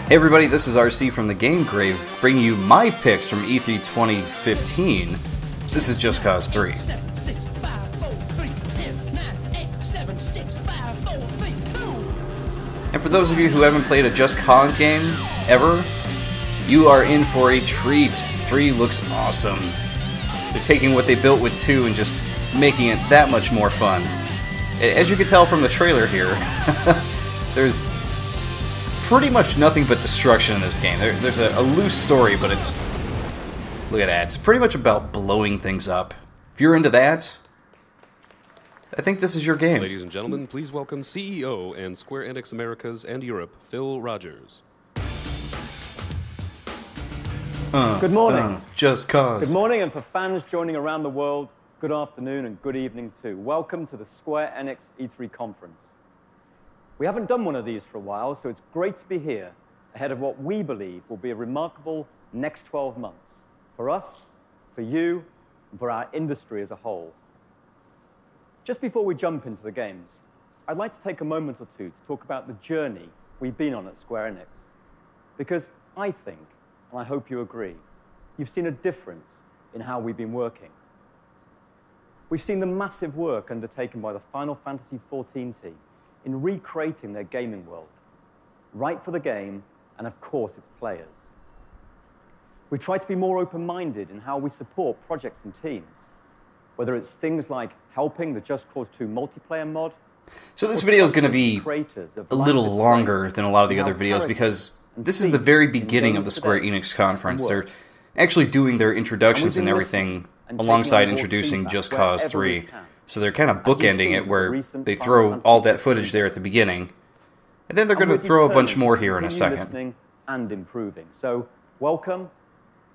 Hey everybody, this is RC from the Game Grave, bringing you my picks from E3 2015. This is Just Cause 3. And for those of you who haven't played a Just Cause game, ever, you are in for a treat. 3 looks awesome. They're taking what they built with 2 and just making it that much more fun. As you can tell from the trailer here, there's pretty much nothing but destruction in this game. There's a loose story, but it's... Look at that. It's pretty much about blowing things up. If you're into that, I think this is your game. Ladies and gentlemen, please welcome CEO and Square Enix Americas and Europe, Phil Rogers. Good morning. Just Cause. Good morning, and for fans joining around the world, good afternoon and good evening too. Welcome to the Square Enix E3 conference. We haven't done one of these for a while, so it's great to be here ahead of what we believe will be a remarkable next 12 months for us, for you, and for our industry as a whole. Just before we jump into the games, I'd like to take a moment or two to talk about the journey we've been on at Square Enix. Because I think, and I hope you agree, you've seen a difference in how we've been working. We've seen the massive work undertaken by the Final Fantasy XIV team in recreating their gaming world, right for the game and, of course, its players. We try to be more open-minded in how we support projects and teams, whether it's things like helping the Just Cause 2 multiplayer mod. So this video is going to be a little longer than a lot of the other videos because this is the very beginning of the Square Enix conference. They're actually doing their introductions and everything alongside introducing Just Cause 3. So they're kind of bookending it where they throw all that footage there at the beginning, and then they're going to throw a bunch more here in a second. And improving. So welcome.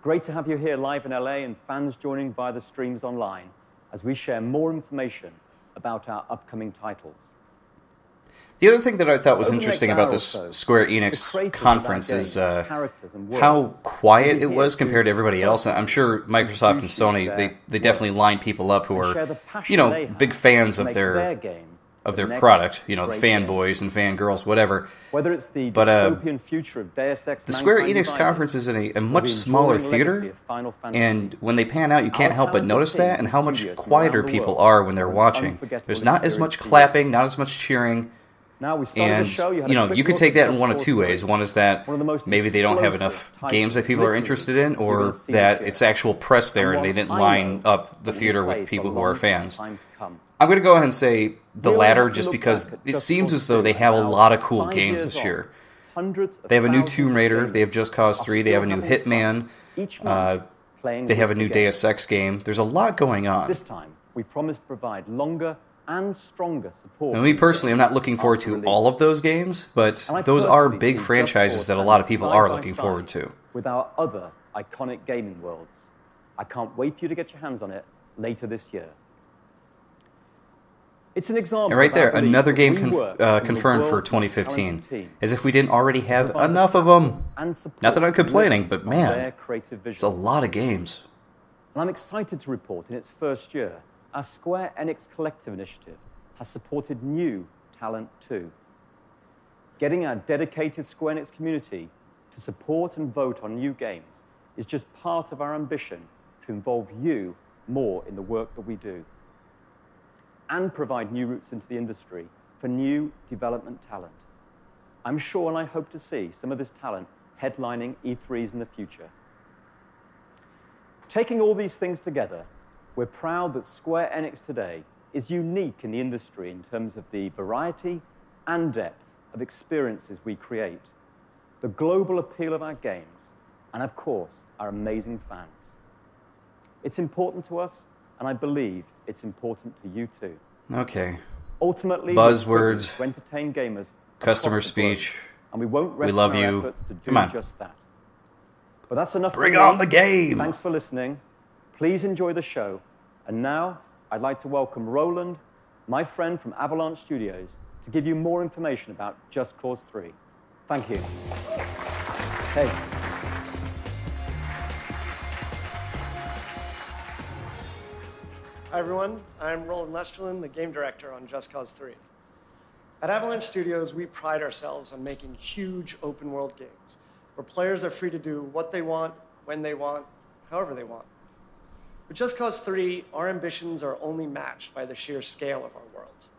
Great to have you here live in LA and fans joining via the streams online as we share more information about our upcoming titles. The other thing that I thought was interesting about this Square Enix conference is how quiet it was compared to everybody else. I'm sure Microsoft and Sony, they definitely line people up who are, big fans of their product, the fanboys and fangirls, whatever. Whether it's the dystopian future of Deus Ex, the Square Enix conference is in a much smaller theater, and when they pan out, you can't help but notice that and how much quieter people are when they're watching. There's not as much clapping, not as much cheering. And, you could take that in one of two ways. One is that maybe they don't have enough games that people are interested in, or that it's actual press there and they didn't line up the theater with people who are fans. I'm going to go ahead and say the latter just because it seems as though they have a lot of cool games this year. They have a new Tomb Raider, they have Just Cause 3, they have a new Hitman, they have a new Deus Ex game. There's a lot going on. This time, we promise to provide longer and stronger support. And me personally, I'm not looking forward to all of those games, but those are big franchises that a lot of people are looking forward to. With our other iconic gaming worlds. I can't wait for you to get your hands on it later this year. It's an example. And right there, another game confirmed for 2015. As if we didn't already have enough of them. Not that I'm complaining, but man, it's a lot of games. And I'm excited to report in its first year, our Square Enix Collective initiative has supported new talent too. Getting our dedicated Square Enix community to support and vote on new games is just part of our ambition to involve you more in the work that we do and provide new routes into the industry for new development talent. I'm sure and I hope to see some of this talent headlining E3s in the future. Taking all these things together, we're proud that Square Enix today is unique in the industry in terms of the variety and depth of experiences we create, the global appeal of our games, and of course, our amazing fans. It's important to us, and I believe it's important to you too. Okay. Ultimately, buzzwords, to entertain gamers, customer speech, and we won't rest we love on our you. efforts to do Come on. just that. But that's enough. Bring on the game. Thanks for listening. Please enjoy the show. And now, I'd like to welcome Roland, my friend from Avalanche Studios, to give you more information about Just Cause 3. Thank you. Hey. Hi, everyone. I'm Roland Lesterlin, the game director on Just Cause 3. At Avalanche Studios, we pride ourselves on making huge open-world games where players are free to do what they want, when they want, however they want. With Just Cause 3, our ambitions are only matched by the sheer scale of our worlds.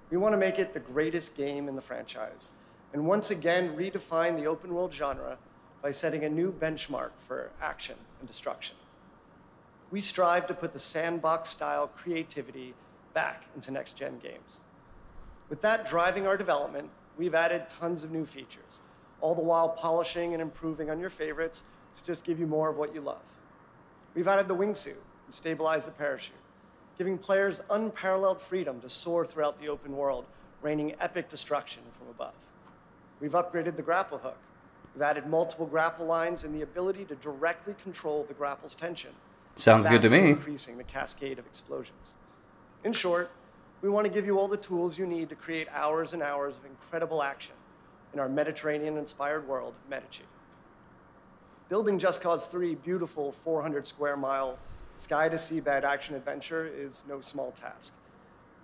We want to make it the greatest game in the franchise, and once again redefine the open-world genre by setting a new benchmark for action and destruction. We strive to put the sandbox-style creativity back into next-gen games. With that driving our development, we've added tons of new features, all the while polishing and improving on your favorites to just give you more of what you love. We've added the wingsuit and stabilized the parachute, giving players unparalleled freedom to soar throughout the open world, raining epic destruction from above. We've upgraded the grapple hook. We've added multiple grapple lines and the ability to directly control the grapple's tension. Sounds good to me. Increasing the cascade of explosions. In short, we want to give you all the tools you need to create hours and hours of incredible action in our Mediterranean-inspired world of Medici. Building Just Cause 3 beautiful 400 square mile sky-to-seabed action adventure is no small task,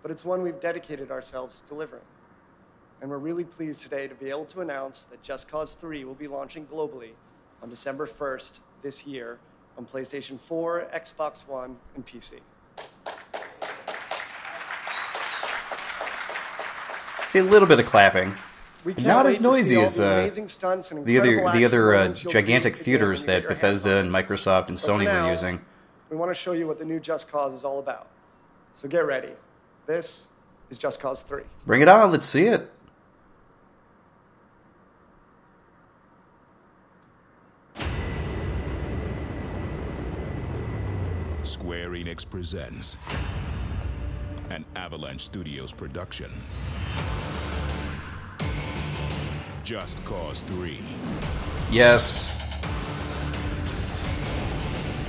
but it's one we've dedicated ourselves to delivering. And we're really pleased today to be able to announce that Just Cause 3 will be launching globally on December 1st this year on PlayStation 4, Xbox One, and PC. See a little bit of clapping. Not as noisy as the other gigantic theaters that Bethesda and Microsoft and Sony were using. We want to show you what the new Just Cause is all about. So get ready. This is Just Cause 3. Bring it on, let's see it. Square Enix presents an Avalanche Studios production. Just Cause 3. Yes.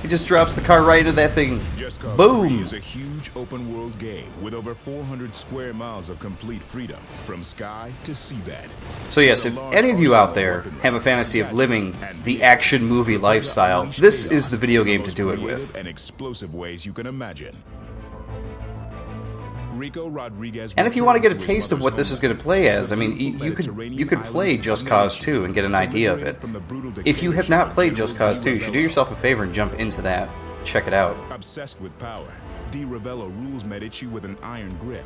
He just drops the car right into that thing. Just Cause Boom! 3 is a huge open-world game with over 400 square miles of complete freedom from sky to seabed. So yes, if any of you out there have a fantasy of living the action movie lifestyle, this is the video game to do it with. And explosive ways you can imagine. And if you want to get a taste of what this is going to play as, I mean, you could play Just Cause 2 and get an idea of it. If you have not played Just Cause 2, you should do yourself a favor and jump into that. Check it out. Obsessed with power, Di Ravello rules Medici with an iron grip,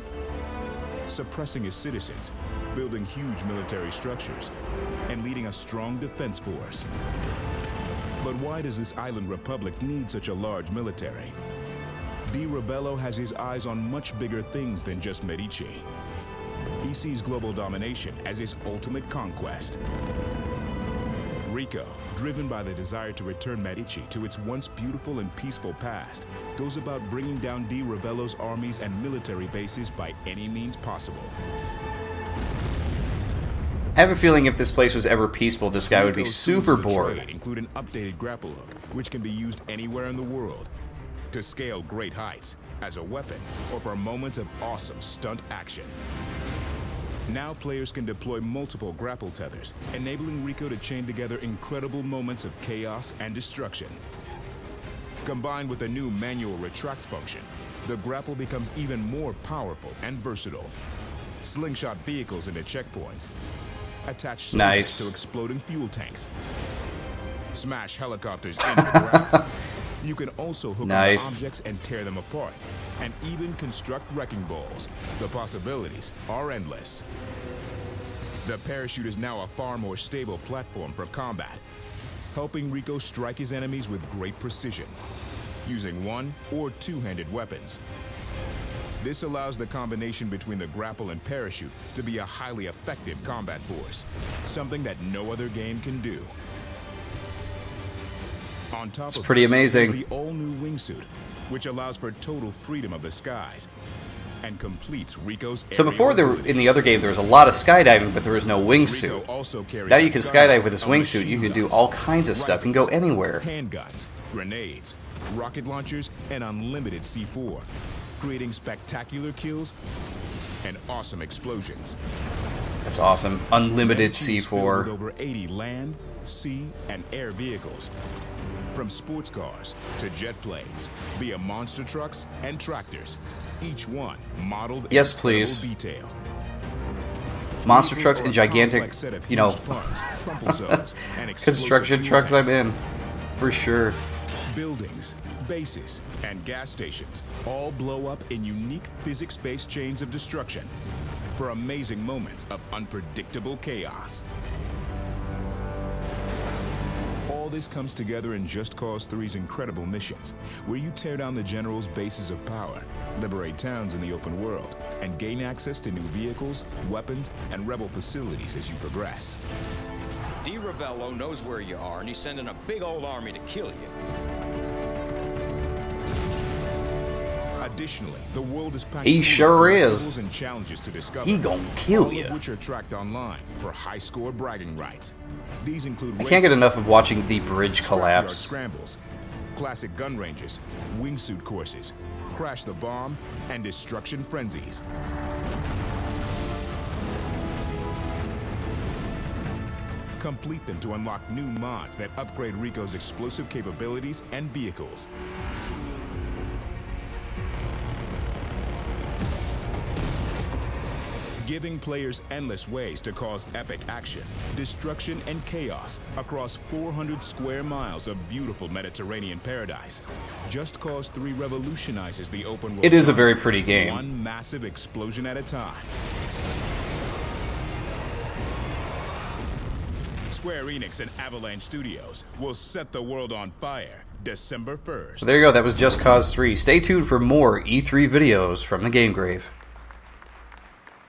suppressing his citizens, building huge military structures, and leading a strong defense force. But why does this island republic need such a large military? Di Ravello has his eyes on much bigger things than just Medici. He sees global domination as his ultimate conquest. Rico, driven by the desire to return Medici to its once beautiful and peaceful past, goes about bringing down Di Ravello's armies and military bases by any means possible. I have a feeling if this place was ever peaceful, this guy would be super bored. Include an updated grapple hook, which can be used anywhere in the world, to scale great heights, as a weapon, or for moments of awesome stunt action. Now players can deploy multiple grapple tethers, enabling Rico to chain together incredible moments of chaos and destruction. Combined with a new manual retract function, the grapple becomes even more powerful and versatile. Slingshot vehicles into checkpoints, attach soldiers to exploding fuel tanks, smash helicopters into the ground. You can also hook on objects and tear them apart, and even construct wrecking balls. The possibilities are endless. The parachute is now a far more stable platform for combat, helping Rico strike his enemies with great precision, using one- or two-handed weapons. This allows the combination between the grapple and parachute to be a highly effective combat force, something that no other game can do. On top it's of pretty this amazing. Is the all-new wingsuit, which allows for total freedom of the skies and completes Rico's. So before in the other game there was a lot of skydiving, but there was no wingsuit. Now you can skydive with this wingsuit. You can do all kinds of stuff. You can go anywhere. Handguns, grenades, rocket launchers, and unlimited C4, creating spectacular kills and awesome explosions. That's awesome. Unlimited C4. With over 80 land, sea, and air vehicles. From sports cars to jet planes, via monster trucks and tractors, each one modeled in yes, please. detail. monster trucks and gigantic, you know, construction trucks I'm in, for sure. Buildings, bases, and gas stations all blow up in unique physics-based chains of destruction for amazing moments of unpredictable chaos. All this comes together in Just Cause 3's incredible missions, where you tear down the General's bases of power, liberate towns in the open world, and gain access to new vehicles, weapons, and rebel facilities as you progress. D. Ravello knows where you are, and he's sending a big old army to kill you. Additionally, the world is packed He sure is. and challenges to discover. He gon' kill all ya. of which are tracked online for high score bragging rights. These include I can't get enough of watching the bridge collapse. scrambles, classic gun ranges, wingsuit courses, crash the bomb, and destruction frenzies. Complete them to unlock new mods that upgrade Rico's explosive capabilities and vehicles. Giving players endless ways to cause epic action, destruction, and chaos across 400 square miles of beautiful Mediterranean paradise. Just Cause 3 revolutionizes the open world. It is a very pretty game. One massive explosion at a time. Square Enix and Avalanche Studios will set the world on fire December 1st. So there you go, that was Just Cause 3. Stay tuned for more E3 videos from the Game Grave.